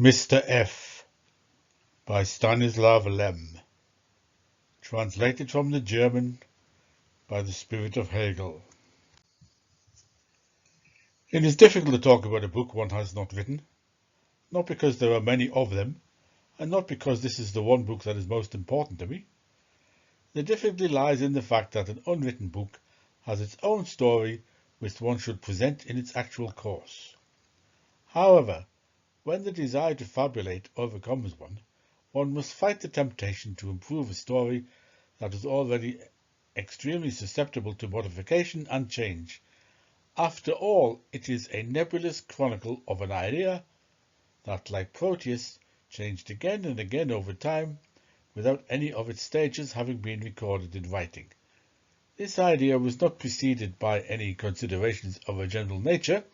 Mr. F. by Stanislaw Lem, translated from the German by the spirit of Hegel. It is difficult to talk about a book one has not written, not because there are many of them, and not because this is the one book that is most important to me. The difficulty lies in the fact that an unwritten book has its own story which one should present in its actual course. However, when the desire to fabulate overcomes one must fight the temptation to improve a story that is already extremely susceptible to modification and change. After all, it is a nebulous chronicle of an idea that, like Proteus, changed again and again over time, without any of its stages having been recorded in writing. This idea was not preceded by any considerations of a general nature.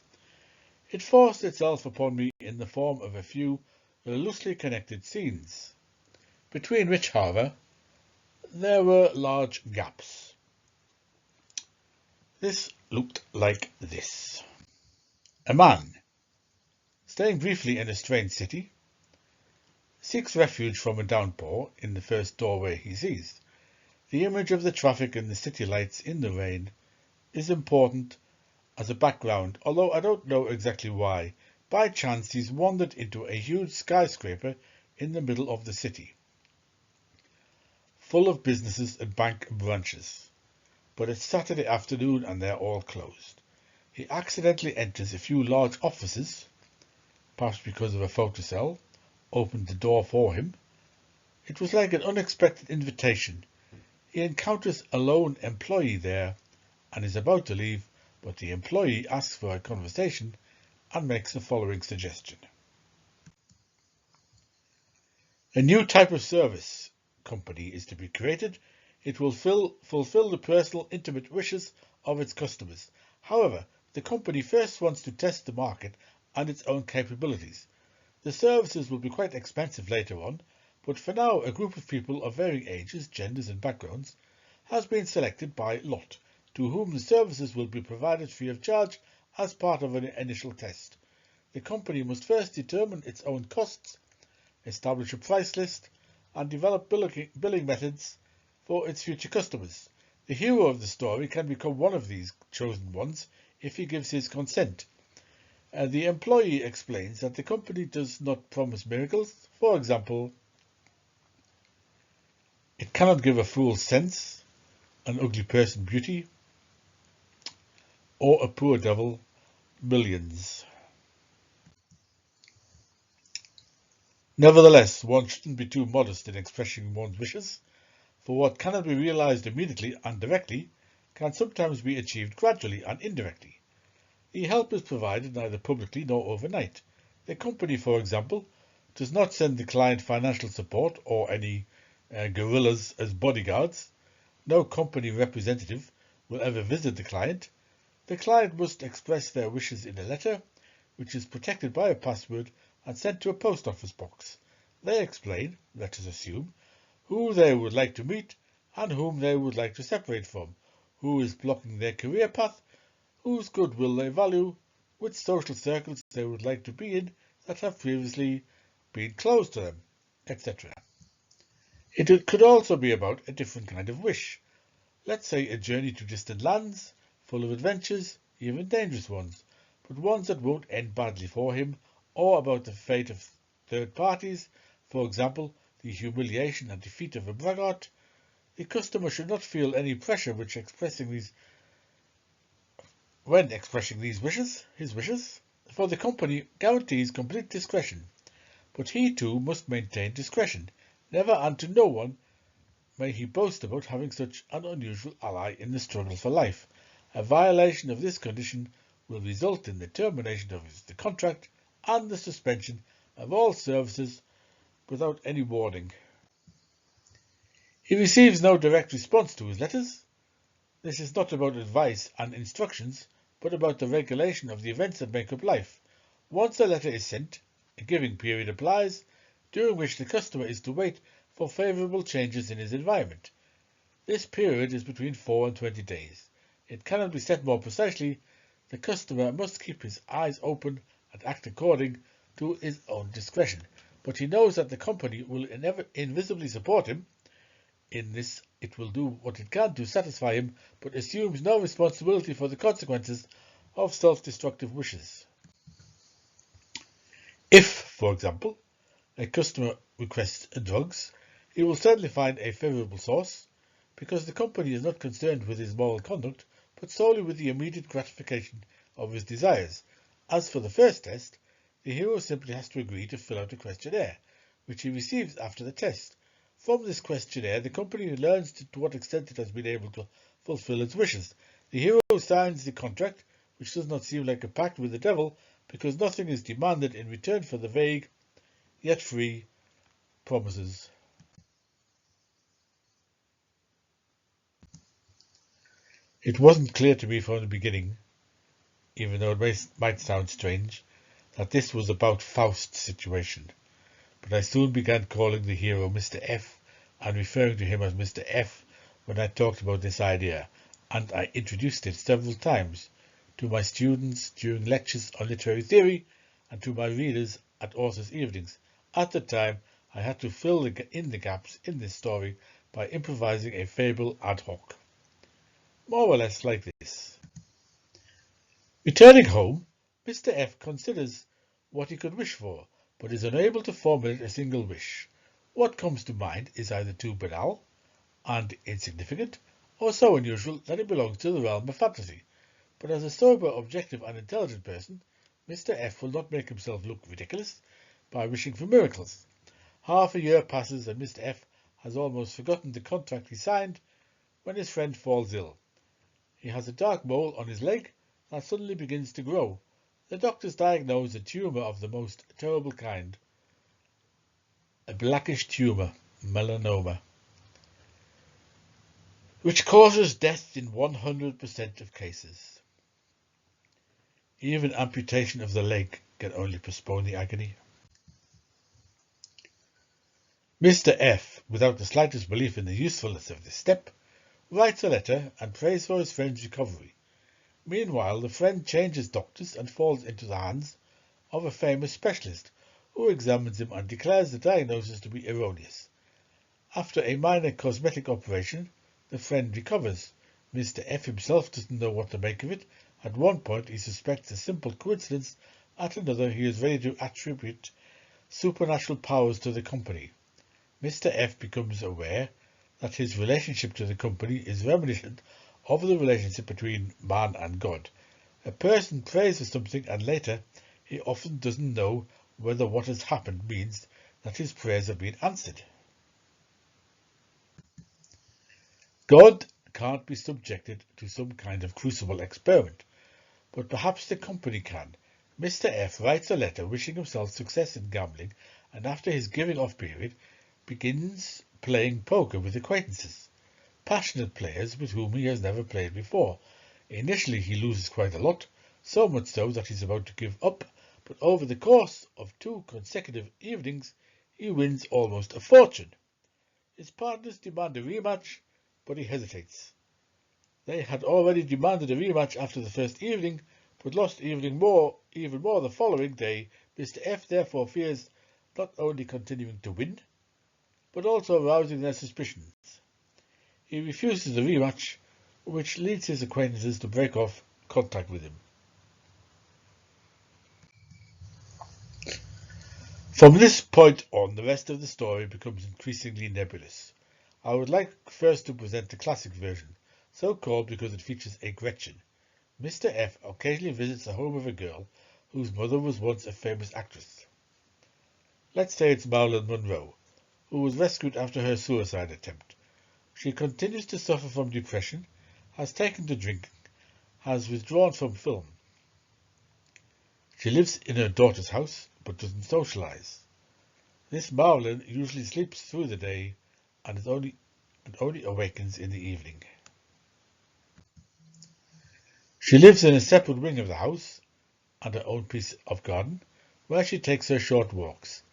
It forced itself upon me in the form of a few loosely connected scenes, between which, however, there were large gaps. This looked like this. A man, staying briefly in a strange city, seeks refuge from a downpour in the first doorway he sees. The image of the traffic and the city lights in the rain is important as a background, although I don't know exactly why. By chance, he's wandered into a huge skyscraper in the middle of the city, full of businesses and bank branches. But it's Saturday afternoon and they're all closed. He accidentally enters a few large offices, perhaps because of a photocell opened the door for him. It was like an unexpected invitation. He encounters a lone employee there and is about to leave, but the employee asks for a conversation and makes the following suggestion. A new type of service company is to be created. It will fulfill the personal, intimate wishes of its customers. However, the company first wants to test the market and its own capabilities. The services will be quite expensive later on, but for now a group of people of varying ages, genders and backgrounds has been selected by lot, to whom the services will be provided free of charge as part of an initial test. The company must first determine its own costs, establish a price list, and develop billing methods for its future customers. The hero of the story can become one of these chosen ones if he gives his consent. The employee explains that the company does not promise miracles. For example, it cannot give a fool sense, an ugly person beauty, or a poor devil millions. Nevertheless, one shouldn't be too modest in expressing one's wishes, for what cannot be realized immediately and directly can sometimes be achieved gradually and indirectly. The help is provided neither publicly nor overnight. The company, for example, does not send the client financial support or any guerrillas as bodyguards. No company representative will ever visit the client. The client must express their wishes in a letter, which is protected by a password and sent to a post office box. They explain, let us assume, who they would like to meet and whom they would like to separate from, who is blocking their career path, whose goodwill they value, which social circles they would like to be in that have previously been closed to them, etc. It could also be about a different kind of wish. Let's say a journey to distant lands, full of adventures, even dangerous ones, but ones that won't end badly for him, or about the fate of third parties, for example, the humiliation and defeat of a braggart. The customer should not feel any pressure when expressing his wishes, for the company guarantees complete discretion, but he too must maintain discretion. Never and to no one may he boast about having such an unusual ally in the struggle for life. A violation of this condition will result in the termination of the contract and the suspension of all services without any warning. He receives no direct response to his letters. This is not about advice and instructions, but about the regulation of the events that make up life. Once a letter is sent, a giving period applies, during which the customer is to wait for favourable changes in his environment. This period is between 4 and 20 days. It cannot be set more precisely. The customer must keep his eyes open and act according to his own discretion, but he knows that the company will invisibly support him in this. It will do what it can to satisfy him, but assumes no responsibility for the consequences of self-destructive wishes. If, for example, a customer requests drugs, he will certainly find a favourable source, because the company is not concerned with his moral conduct, but solely with the immediate gratification of his desires. As for the first test, the hero simply has to agree to fill out a questionnaire, which he receives after the test. From this questionnaire, the company learns to what extent it has been able to fulfill its wishes. The hero signs the contract, which does not seem like a pact with the devil, because nothing is demanded in return for the vague, yet free, promises. It wasn't clear to me from the beginning, even though it might sound strange, that this was about Faust's situation, but I soon began calling the hero Mr. F and referring to him as Mr. F when I talked about this idea, and I introduced it several times to my students during lectures on literary theory and to my readers at authors' evenings. At the time, I had to fill in the gaps in this story by improvising a fable ad hoc. More or less like this. Returning home, Mr. F considers what he could wish for, but is unable to formulate a single wish. What comes to mind is either too banal and insignificant, or so unusual that it belongs to the realm of fantasy. But as a sober, objective and intelligent person, Mr. F will not make himself look ridiculous by wishing for miracles. Half a year passes and Mr. F has almost forgotten the contract he signed when his friend falls ill. He has a dark mole on his leg that suddenly begins to grow. The doctors diagnose a tumour of the most terrible kind, a blackish tumour, melanoma, which causes death in 100% of cases. Even amputation of the leg can only postpone the agony. Mr. F, without the slightest belief in the usefulness of this step, writes a letter and prays for his friend's recovery. Meanwhile, the friend changes doctors and falls into the hands of a famous specialist, who examines him and declares the diagnosis to be erroneous. After a minor cosmetic operation, the friend recovers. Mr. F himself doesn't know what to make of it. At one point he suspects a simple coincidence, at another he is ready to attribute supernatural powers to the company. Mr. F becomes aware that his relationship to the company is reminiscent of the relationship between man and God. A person prays for something and later he often doesn't know whether what has happened means that his prayers have been answered. God can't be subjected to some kind of crucible experiment, but perhaps the company can. Mr. F writes a letter wishing himself success in gambling, and after his giving off period begins playing poker with acquaintances, passionate players with whom he has never played before. Initially he loses quite a lot, so much so that he's about to give up, but over the course of 2 consecutive evenings he wins almost a fortune. His partners demand a rematch, but he hesitates. They had already demanded a rematch after the first evening, but lost even more the following day. Mr. F therefore fears not only continuing to win, but also arousing their suspicions. He refuses the rematch, which leads his acquaintances to break off contact with him. From this point on, the rest of the story becomes increasingly nebulous. I would like first to present the classic version, so called because it features a Gretchen. Mr. F occasionally visits the home of a girl whose mother was once a famous actress. Let's say it's Marilyn Monroe, who was rescued after her suicide attempt. She continues to suffer from depression, has taken to drinking, has withdrawn from film. She lives in her daughter's house, but doesn't socialize. This Marilyn usually sleeps through the day and only awakens in the evening. She lives in a separate wing of the house and her own piece of garden, where she takes her short walks.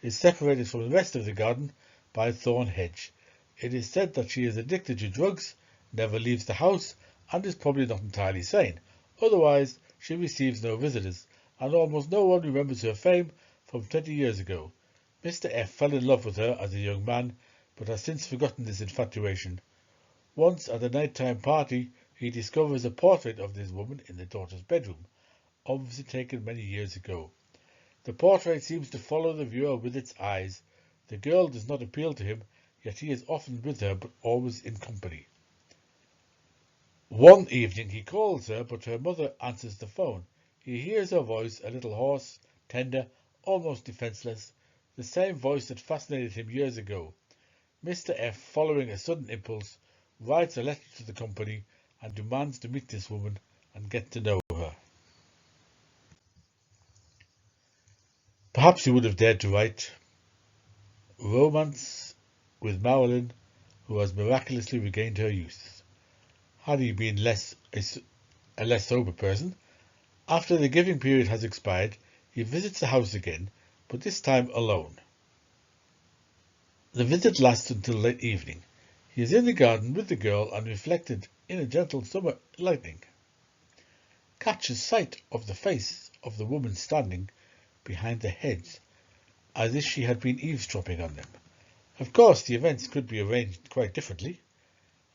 Is separated from the rest of the garden by a thorn hedge. It is said that she is addicted to drugs, never leaves the house, and is probably not entirely sane. Otherwise, she receives no visitors, and almost no one remembers her fame from 20 years ago. Mr. F fell in love with her as a young man, but has since forgotten this infatuation. Once, at a nighttime party, he discovers a portrait of this woman in the daughter's bedroom, obviously taken many years ago. The portrait seems to follow the viewer with its eyes. The girl does not appeal to him, yet he is often with her, but always in company. One evening he calls her, but her mother answers the phone. He hears her voice, a little hoarse, tender, almost defenceless, the same voice that fascinated him years ago. Mr. F, following a sudden impulse, writes a letter to the company and demands to meet this woman and get to know her. Perhaps he would have dared to write, "Romance with Marilyn, who has miraculously regained her youth." Had he been a less sober person, after the giving period has expired, he visits the house again, but this time alone. The visit lasts until late evening. He is in the garden with the girl and, reflected in a gentle summer lightning, catches sight of the face of the woman standing behind the hedge, as if she had been eavesdropping on them. Of course, the events could be arranged quite differently.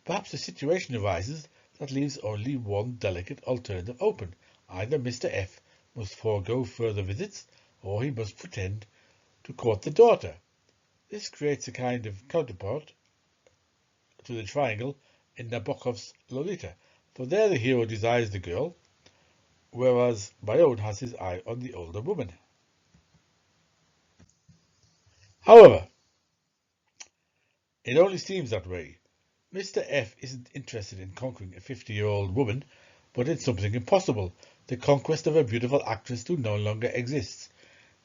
Perhaps a situation arises that leaves only one delicate alternative open. Either Mr. F must forego further visits, or he must pretend to court the daughter. This creates a kind of counterpart to the triangle in Nabokov's Lolita, for there the hero desires the girl, whereas Bayonne has his eye on the older woman. However, it only seems that way. Mr. F isn't interested in conquering a 50-year-old woman, but in something impossible, the conquest of a beautiful actress who no longer exists.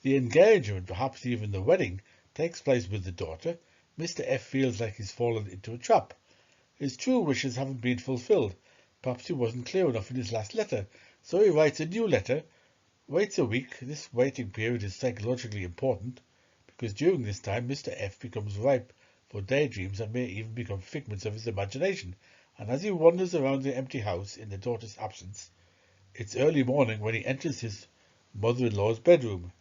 The engagement, perhaps even the wedding, takes place with the daughter. Mr. F feels like he's fallen into a trap. His true wishes haven't been fulfilled. Perhaps he wasn't clear enough in his last letter, so he writes a new letter, waits a week. This waiting period is psychologically important, because during this time Mr. F becomes ripe for daydreams that may even become figments of his imagination, and as he wanders around the empty house in the daughter's absence, it's early morning when he enters his mother-in-law's bedroom.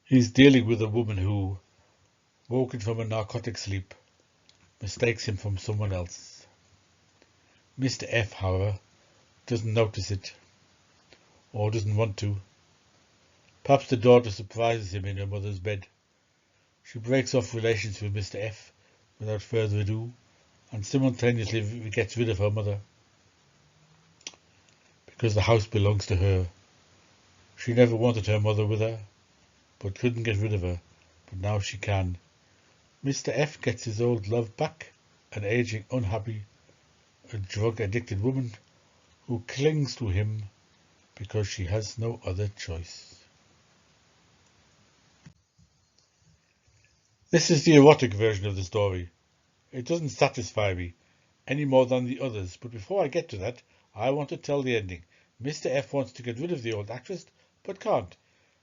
He's dealing with a woman who, woken from a narcotic sleep, mistakes him from someone else. Mr. F, however, doesn't notice it, or doesn't want to. Perhaps the daughter surprises him in her mother's bed. She breaks off relations with Mr. F without further ado, and simultaneously gets rid of her mother, because the house belongs to her. She never wanted her mother with her, but couldn't get rid of her, but now she can. Mr. F gets his old love back, an aging, unhappy, a drug-addicted woman who clings to him because she has no other choice. This is the erotic version of the story. It doesn't satisfy me any more than the others, but before I get to that, I want to tell the ending. Mr. F wants to get rid of the old actress, but can't.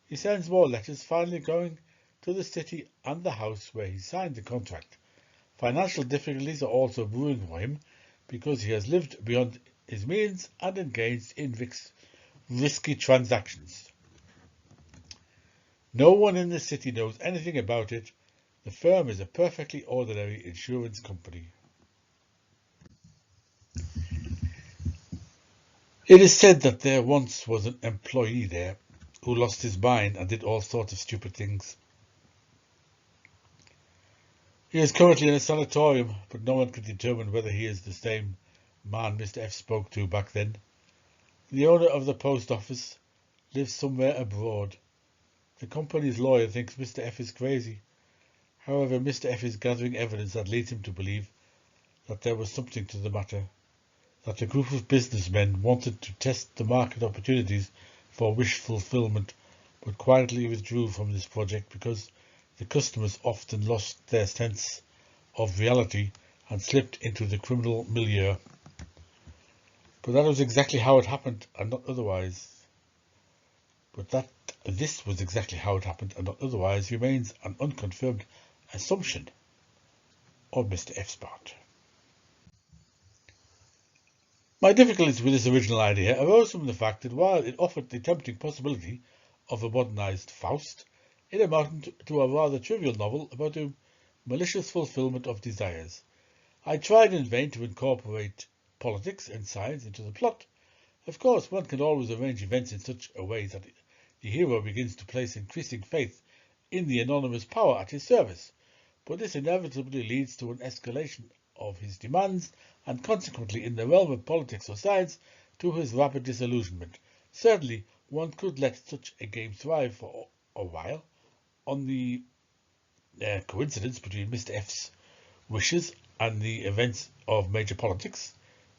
He sends more letters, finally going to the city and the house where he signed the contract. Financial difficulties are also brewing for him, because he has lived beyond his means and engaged in risky transactions. No one in the city knows anything about it. The firm is a perfectly ordinary insurance company. It is said that there once was an employee there who lost his mind and did all sorts of stupid things. He is currently in a sanatorium, but no one can determine whether he is the same man Mr. F spoke to back then. The owner of the post office lives somewhere abroad. The company's lawyer thinks Mr. F is crazy. However, Mr. F is gathering evidence that leads him to believe that there was something to the matter, that a group of businessmen wanted to test the market opportunities for wish fulfillment, but quietly withdrew from this project because the customers often lost their sense of reality and slipped into the criminal milieu. But that was exactly how it happened and not otherwise. This was exactly how it happened and not otherwise remains an unconfirmed assumption on Mr. F's part. My difficulties with this original idea arose from the fact that while it offered the tempting possibility of a modernised Faust, it amounted to a rather trivial novel about the malicious fulfilment of desires. I tried in vain to incorporate politics and science into the plot. Of course, one can always arrange events in such a way that the hero begins to place increasing faith in the anonymous power at his service, but this inevitably leads to an escalation of his demands and consequently, in the realm of politics or science, to his rapid disillusionment. Certainly, one could let such a game thrive for a while on the coincidence between Mr. F's wishes and the events of major politics.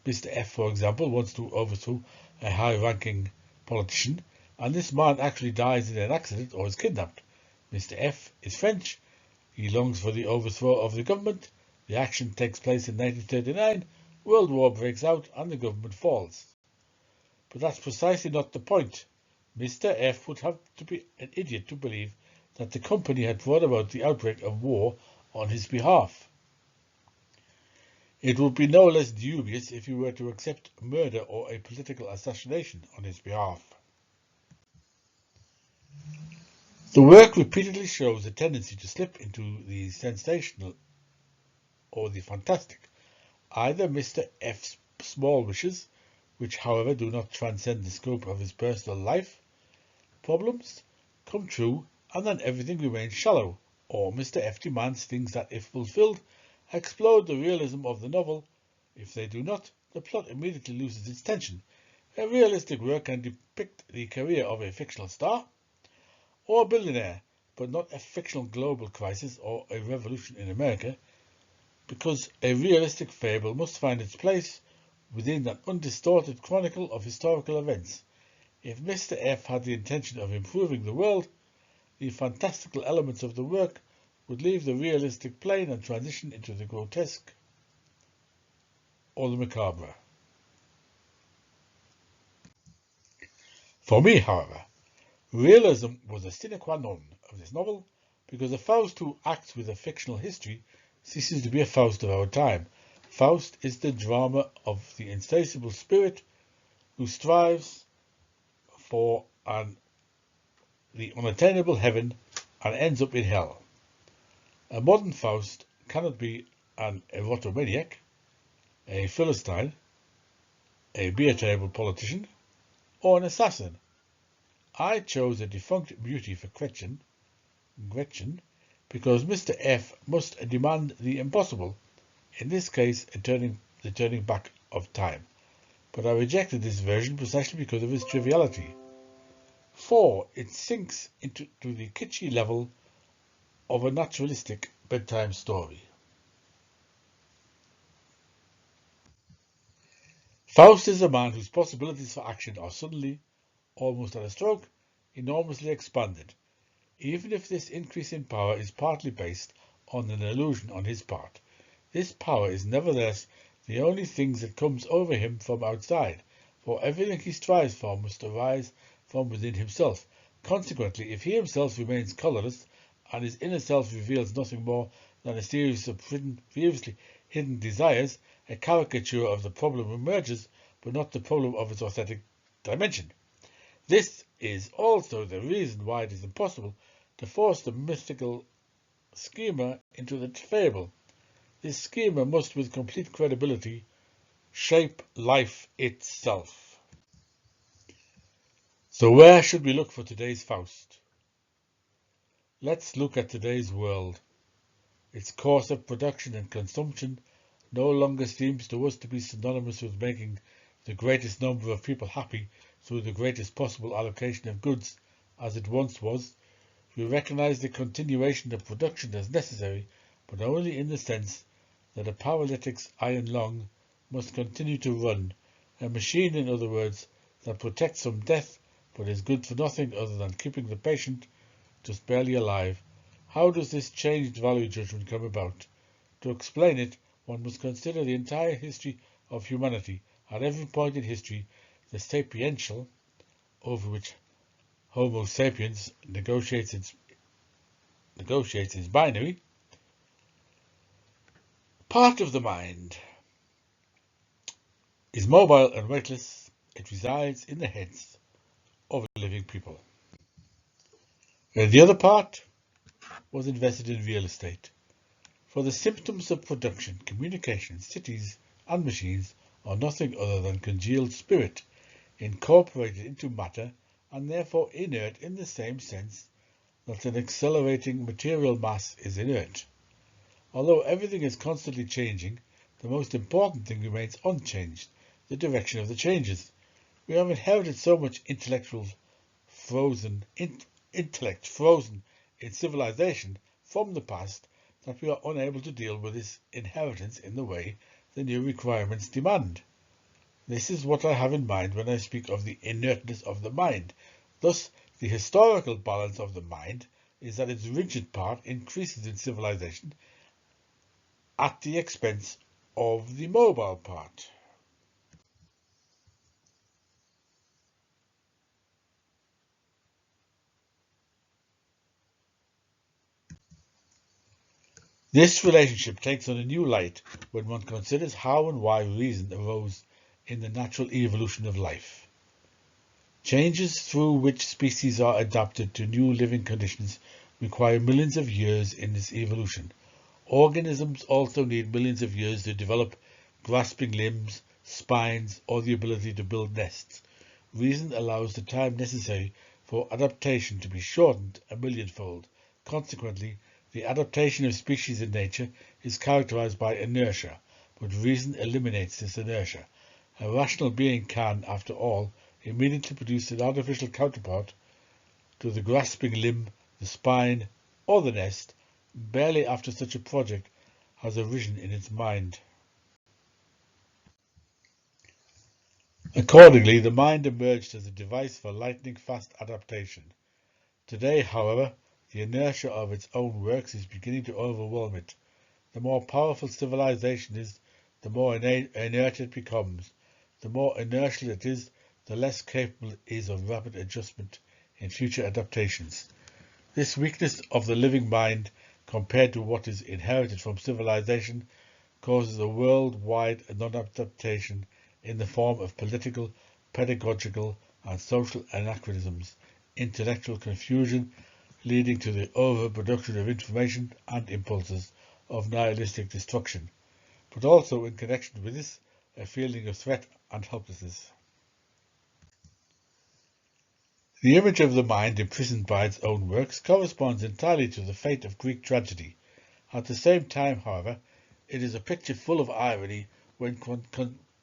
Mr. F, for example, wants to overthrow a high-ranking politician, and this man actually dies in an accident or is kidnapped. Mr. F is French. He longs for the overthrow of the government. The action takes place in 1939. World War breaks out and the government falls. But that's precisely not the point. Mr. F would have to be an idiot to believe that the company had brought about the outbreak of war on his behalf. It would be no less dubious if he were to accept murder or a political assassination on his behalf. The work repeatedly shows a tendency to slip into the sensational or the fantastic. Either Mr. F's small wishes, which however do not transcend the scope of his personal life problems, come true and then everything remains shallow, or Mr. F demands things that, if fulfilled, explode the realism of the novel. If they do not, the plot immediately loses its tension. A realistic work can depict the career of a fictional star or a billionaire, but not a fictional global crisis or a revolution in America, because a realistic fable must find its place within an undistorted chronicle of historical events. If Mr. F had the intention of improving the world, the fantastical elements of the work would leave the realistic plane and transition into the grotesque or the macabre. For me, however, realism was a sine qua non of this novel, because a Faust who acts with a fictional history ceases to be a Faust of our time. Faust is the drama of the insatiable spirit who strives for the unattainable heaven and ends up in hell. A modern Faust cannot be an erotomaniac, a Philistine, a beer-table politician, or an assassin. I chose a defunct beauty for Gretchen, because Mr. F must demand the impossible, in this case the turning back of time. But I rejected this version precisely because of its triviality. For it sinks into the kitschy level of a naturalistic bedtime story. Faust is a man whose possibilities for action are suddenly, almost at a stroke, enormously expanded, even if this increase in power is partly based on an illusion on his part. This power is nevertheless the only thing that comes over him from outside, for everything he strives for must arise from within himself. Consequently, if he himself remains colourless, and his inner self reveals nothing more than a series of previously hidden desires, a caricature of the problem emerges, but not the problem of its authentic dimension. This is also the reason why it is impossible to force the mythical schema into the fable. This schema must, with complete credibility, shape life itself. So where should we look for today's Faust? Let's look at today's world. Its course of production and consumption no longer seems to us to be synonymous with making the greatest number of people happy through the greatest possible allocation of goods, as it once was. We recognize the continuation of production as necessary, but only in the sense that a paralytic's iron lung must continue to run, a machine, in other words, that protects from death but is good for nothing other than keeping the patient just barely alive. How does this changed value judgment come about? To explain it, one must consider the entire history of humanity. At every point in history, the sapiential, over which Homo sapiens negotiates its binary, Part of the mind is mobile and weightless. It resides in the heads of living people. And the other part was invested in real estate. For the symptoms of production, communication, cities and machines are nothing other than congealed spirit incorporated into matter and therefore inert in the same sense that an accelerating material mass is inert. Although everything is constantly changing, the most important thing remains unchanged, the direction of the changes. We have inherited so much intellect frozen in civilization from the past that we are unable to deal with this inheritance in the way the new requirements demand. This is what I have in mind when I speak of the inertness of the mind. Thus, the historical balance of the mind is that its rigid part increases in civilization at the expense of the mobile part. This relationship takes on a new light when one considers how and why reason arose in the natural evolution of life. Changes through which species are adapted to new living conditions require millions of years in this evolution. Organisms also need millions of years to develop grasping limbs, spines, or the ability to build nests. Reason allows the time necessary for adaptation to be shortened a millionfold. Consequently, the adaptation of species in nature is characterized by inertia, but reason eliminates this inertia. A rational being can, after all, immediately produce an artificial counterpart to the grasping limb, the spine, or the nest, barely after such a project has arisen in its mind. Accordingly, the mind emerged as a device for lightning-fast adaptation. Today, however, the inertia of its own works is beginning to overwhelm it. The more powerful civilization is, the more inert it becomes. The more inertial it is, the less capable it is of rapid adjustment in future adaptations. This weakness of the living mind, compared to what is inherited from civilization, causes a worldwide non-adaptation in the form of political, pedagogical, and social anachronisms, intellectual confusion, leading to the overproduction of information and impulses of nihilistic destruction, but also in connection with this, a feeling of threat and helplessness. The image of the mind imprisoned by its own works corresponds entirely to the fate of Greek tragedy. At the same time, however, it is a picture full of irony when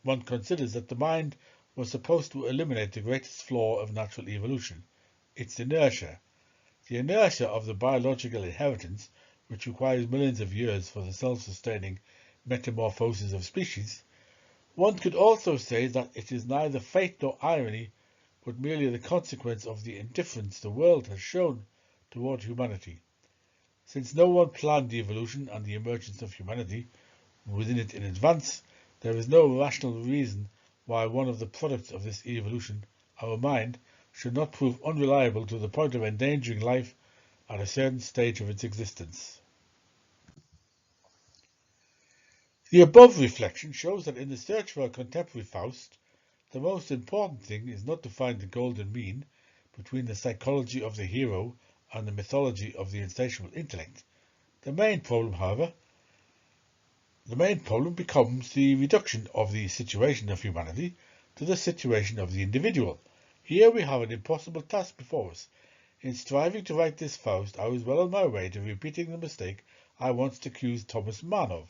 one considers that the mind was supposed to eliminate the greatest flaw of natural evolution, its inertia. The inertia of the biological inheritance, which requires millions of years for the self-sustaining metamorphosis of species. One could also say that it is neither fate nor irony, but merely the consequence of the indifference the world has shown toward humanity. Since no one planned evolution and the emergence of humanity within it in advance, there is no rational reason why one of the products of this evolution, our mind, should not prove unreliable to the point of endangering life at a certain stage of its existence. The above reflection shows that in the search for a contemporary Faust, the most important thing is not to find the golden mean between the psychology of the hero and the mythology of the insatiable intellect. The main problem, however, becomes the reduction of the situation of humanity to the situation of the individual. Here we have an impossible task before us. In striving to write this Faust, I was well on my way to repeating the mistake I once accused Thomas Mann of.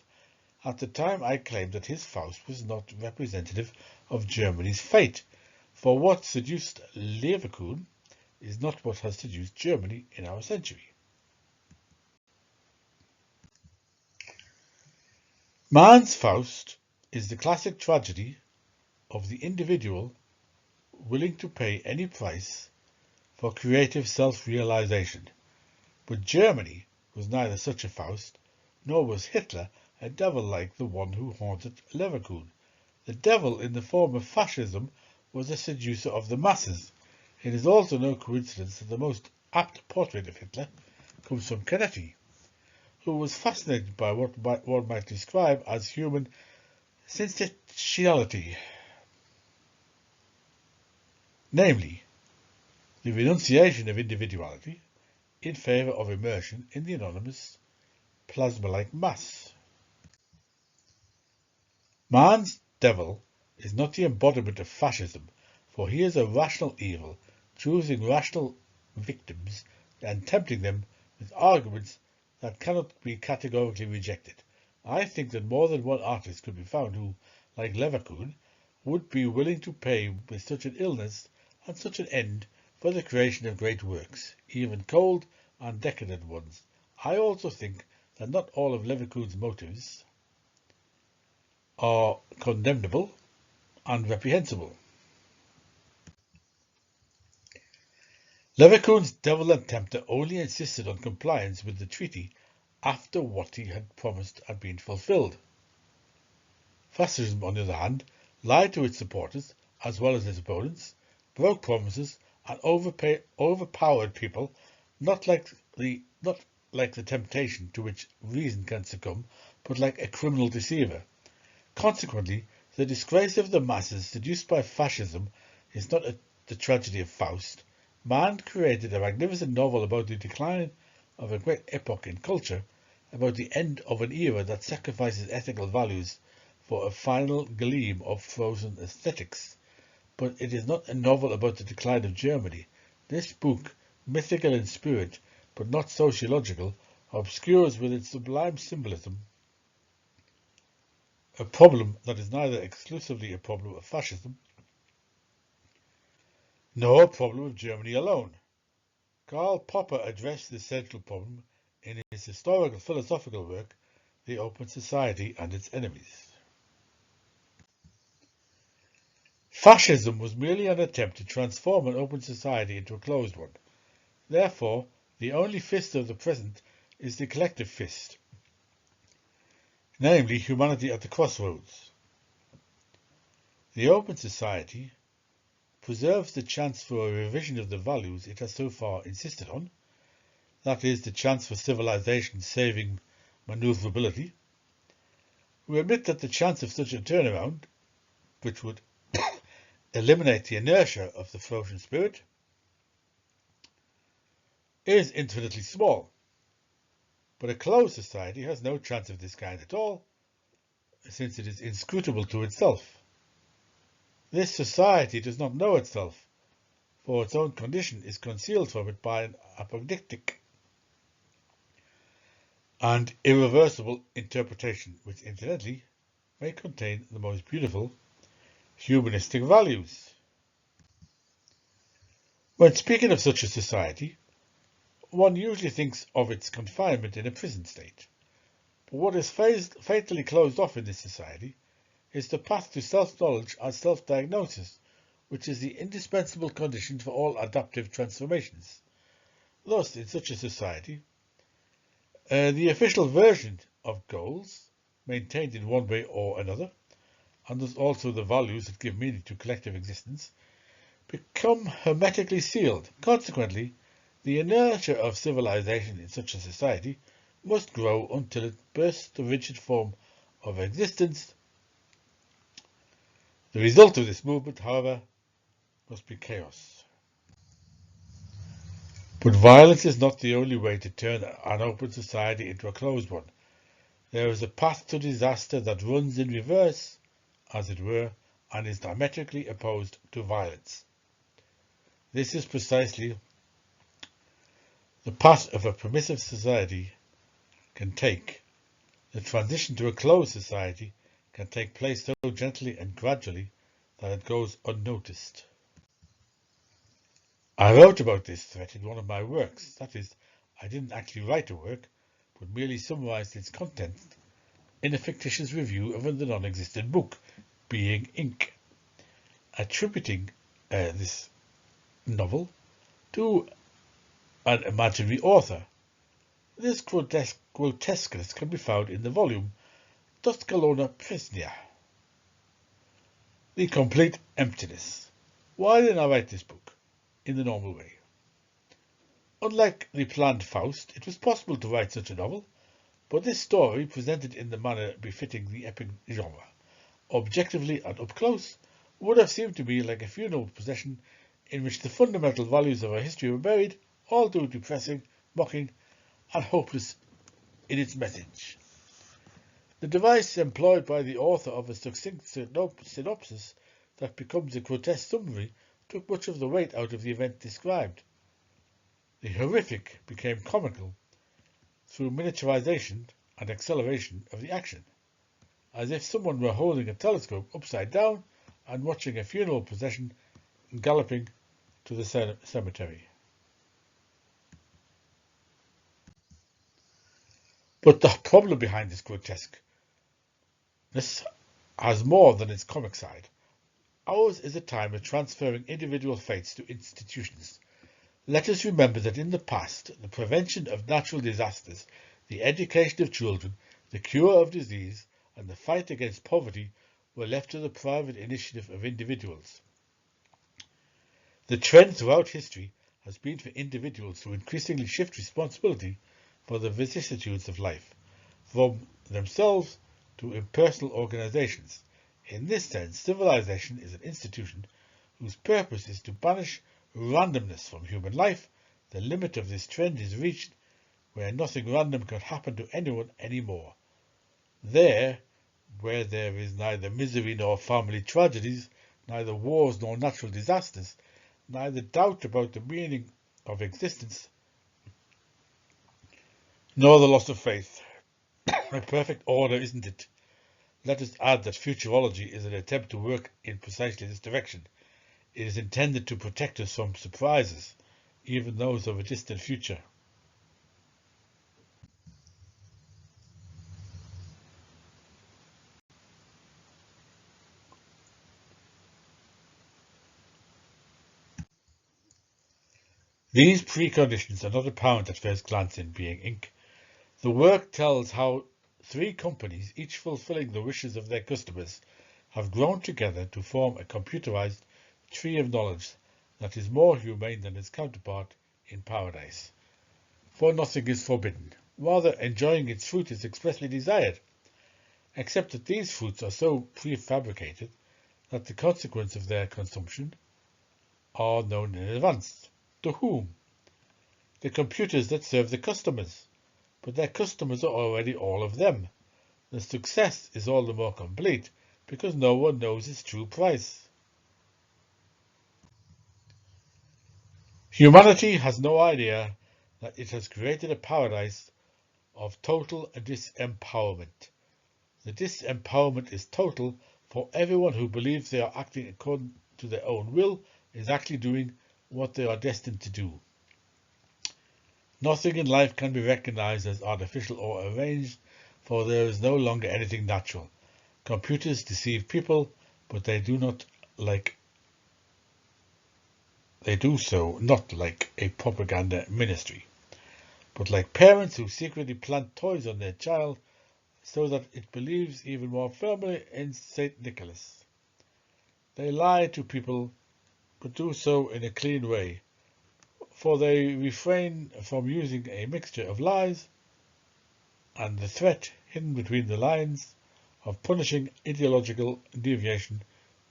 At the time I claimed that his Faust was not representative of Germany's fate, for what seduced Leverkusen is not what has seduced Germany in our century. Mann's Faust is the classic tragedy of the individual willing to pay any price for creative self-realization. But Germany was neither such a Faust, nor was Hitler a devil like the one who haunted Leverkusen. The devil in the form of fascism was a seducer of the masses. It is also no coincidence that the most apt portrait of Hitler comes from Canetti. who was fascinated by what one might describe as human sensuality, namely, the renunciation of individuality in favour of immersion in the anonymous plasma-like mass. Man's devil is not the embodiment of fascism, for he is a rational evil, choosing rational victims and tempting them with arguments that cannot be categorically rejected. I think that more than one artist could be found who, like Leverkusen, would be willing to pay with such an illness and such an end for the creation of great works, even cold and decadent ones. I also think that not all of Leverkusen's motives are condemnable and reprehensible. Leverkusen's devil and tempter only insisted on compliance with the treaty after what he had promised had been fulfilled. Fascism, on the other hand, lied to its supporters as well as its opponents, broke promises, and overpowered people, not like the temptation to which reason can succumb, but like a criminal deceiver. Consequently, the disgrace of the masses seduced by fascism is not the tragedy of Faust. Man created a magnificent novel about the decline of a great epoch in culture, about the end of an era that sacrifices ethical values for a final gleam of frozen aesthetics. But it is not a novel about the decline of Germany. This book, mythical in spirit, but not sociological, obscures with its sublime symbolism a problem that is neither exclusively a problem of fascism nor a problem of Germany alone. Karl Popper addressed this central problem in his historical philosophical work, The Open Society and Its Enemies. Fascism was merely an attempt to transform an open society into a closed one. Therefore, the only fist of the present is the collective fist, namely humanity at the crossroads. The open society preserves the chance for a revision of the values it has so far insisted on, that is, the chance for civilization saving maneuverability. We admit that the chance of such a turnaround, which would eliminate the inertia of the frozen spirit, is infinitely small. But a closed society has no chance of this kind at all, since it is inscrutable to itself. This society does not know itself, for its own condition is concealed from it by an apodictic and irreversible interpretation, which incidentally may contain the most beautiful humanistic values. When speaking of such a society, one usually thinks of its confinement in a prison state. But what is fatally closed off in this society is the path to self-knowledge and self-diagnosis, which is the indispensable condition for all adaptive transformations. Thus, in such a society, the official version of goals, maintained in one way or another, and thus also the values that give meaning to collective existence, become hermetically sealed. Consequently, the inertia of civilization in such a society must grow until it bursts the rigid form of existence. The result of this movement, however, must be chaos. But violence is not the only way to turn an open society into a closed one. There is a path to disaster that runs in reverse, as it were, and is diametrically opposed to violence. This is precisely the path of a permissive society can take. The transition to a closed society can take place so gently and gradually that it goes unnoticed. I wrote about this threat in one of my works. That is, I didn't actually write a work, but merely summarized its content in a fictitious review of the non-existent book, Being Ink, attributing this novel to an imaginary author. This grotesqueness can be found in the volume Tuscalona Presnia. The complete emptiness. Why didn't I write this book in the normal way? Unlike the planned Faust, it was possible to write such a novel, But this story, presented in the manner befitting the epic genre, objectively and up close, would have seemed to me like a funeral procession in which the fundamental values of our history were buried, all too depressing, mocking, and hopeless in its message. The device employed by the author of a succinct synopsis that becomes a grotesque summary took much of the weight out of the event described. The horrific became comical through miniaturization and acceleration of the action, as if someone were holding a telescope upside down and watching a funeral procession galloping to the cemetery. But the problem behind this grotesqueness has more than its comic side. Ours is a time of transferring individual fates to institutions. Let us remember that in the past, the prevention of natural disasters, the education of children, the cure of disease, and the fight against poverty were left to the private initiative of individuals. The trend throughout history has been for individuals to increasingly shift responsibility for the vicissitudes of life, from themselves to impersonal organizations. In this sense, civilization is an institution whose purpose is to banish randomness from human life. The limit of this trend is reached where nothing random can happen to anyone anymore. There, where there is neither misery nor family tragedies, neither wars nor natural disasters, neither doubt about the meaning of existence, nor the loss of faith. A perfect order, isn't it? Let us add that futurology is an attempt to work in precisely this direction. It is intended to protect us from surprises, even those of a distant future. These preconditions are not apparent at first glance in Being Inc. The work tells how 3 companies, each fulfilling the wishes of their customers, have grown together to form a computerized tree of knowledge that is more humane than its counterpart in paradise. For nothing is forbidden. Rather, enjoying its fruit is expressly desired, except that these fruits are so prefabricated that the consequence of their consumption are known in advance. To whom? The computers that serve the customers. But their customers are already all of them. The success is all the more complete because no one knows its true price. Humanity has no idea that it has created a paradise of total disempowerment. The disempowerment is total, for everyone who believes they are acting according to their own will is actually doing what they are destined to do. Nothing in life can be recognized as artificial or arranged, for there is no longer anything natural. Computers deceive people, but they do so not like a propaganda ministry, but like parents who secretly plant toys on their child so that it believes even more firmly in St. Nicholas. They lie to people, but do so in a clean way, for they refrain from using a mixture of lies and the threat hidden between the lines of punishing ideological deviation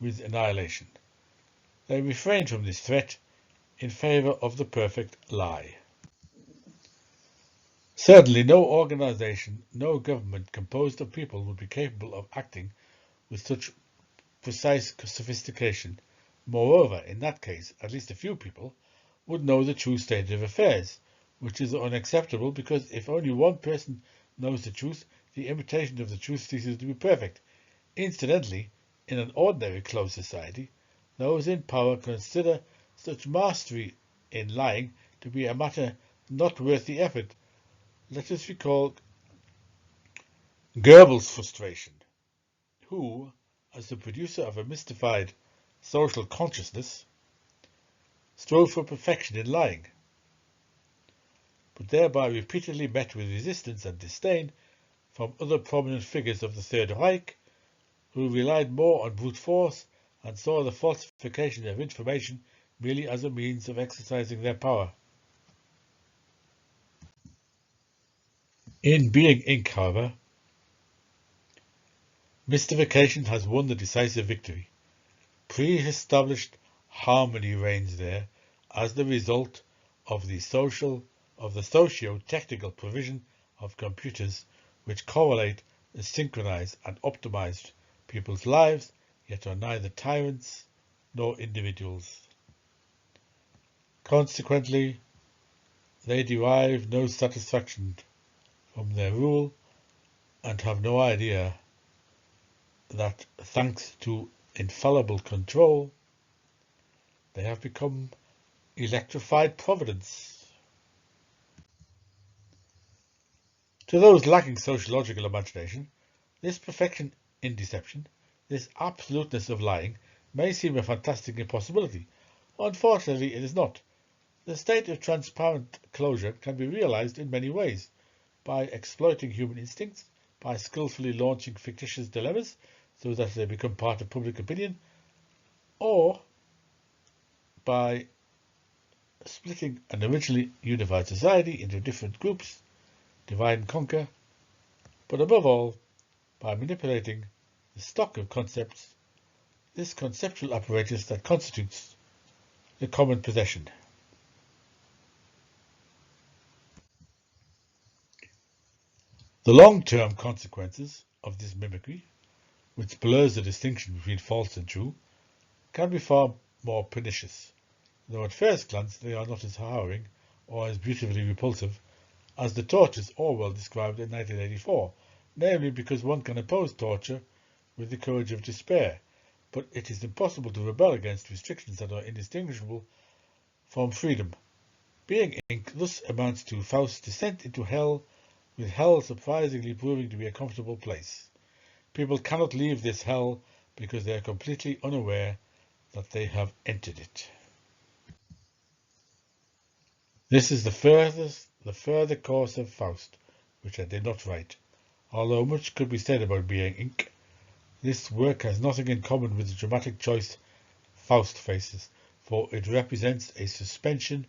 with annihilation. They refrain from this threat in favor of the perfect lie. Certainly no organization, no government composed of people would be capable of acting with such precise sophistication. Moreover, in that case, at least a few people would know the true state of affairs, which is unacceptable because if only one person knows the truth, the imitation of the truth ceases to be perfect. Incidentally, in an ordinary closed society, those in power consider such mastery in lying to be a matter not worth the effort. Let us recall Goebbels' frustration, who, as the producer of a mystified social consciousness, strove for perfection in lying, but thereby repeatedly met with resistance and disdain from other prominent figures of the Third Reich, who relied more on brute force and saw the falsification of information merely as a means of exercising their power. In Being Inc., however, mystification has won the decisive victory. Pre-established harmony reigns there as the result of the socio-technical provision of computers which correlate, synchronize and optimize people's lives, yet are neither tyrants nor individuals. Consequently, they derive no satisfaction from their rule and have no idea that thanks to infallible control, they have become electrified providence. To those lacking sociological imagination, this perfection in deception, this absoluteness of lying, may seem a fantastic impossibility. Unfortunately, it is not. The state of transparent closure can be realized in many ways, by exploiting human instincts, by skillfully launching fictitious dilemmas so that they become part of public opinion, or by splitting an originally unified society into different groups, divide and conquer, but above all, by manipulating the stock of concepts, this conceptual apparatus that constitutes the common possession. The long-term consequences of this mimicry, which blurs the distinction between false and true, can be far more pernicious, though at first glance they are not as harrowing or as beautifully repulsive as the tortures Orwell described in 1984, namely because one can oppose torture with the courage of despair, but it is impossible to rebel against restrictions that are indistinguishable from freedom. Being Inc. thus amounts to Faust's descent into hell, with hell surprisingly proving to be a comfortable place. People cannot leave this hell because they are completely unaware that they have entered it. This is the further course of Faust, which I did not write. Although much could be said about Being Inc., this work has nothing in common with the dramatic choice Faust faces, for it represents a suspension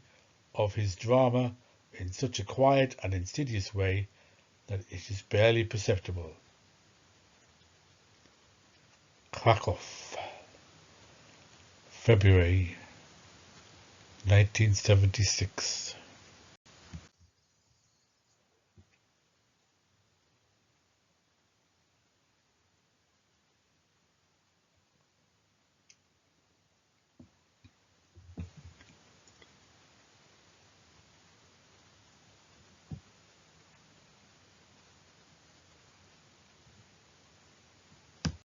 of his drama in such a quiet and insidious way that it is barely perceptible. Krakow, February 1976.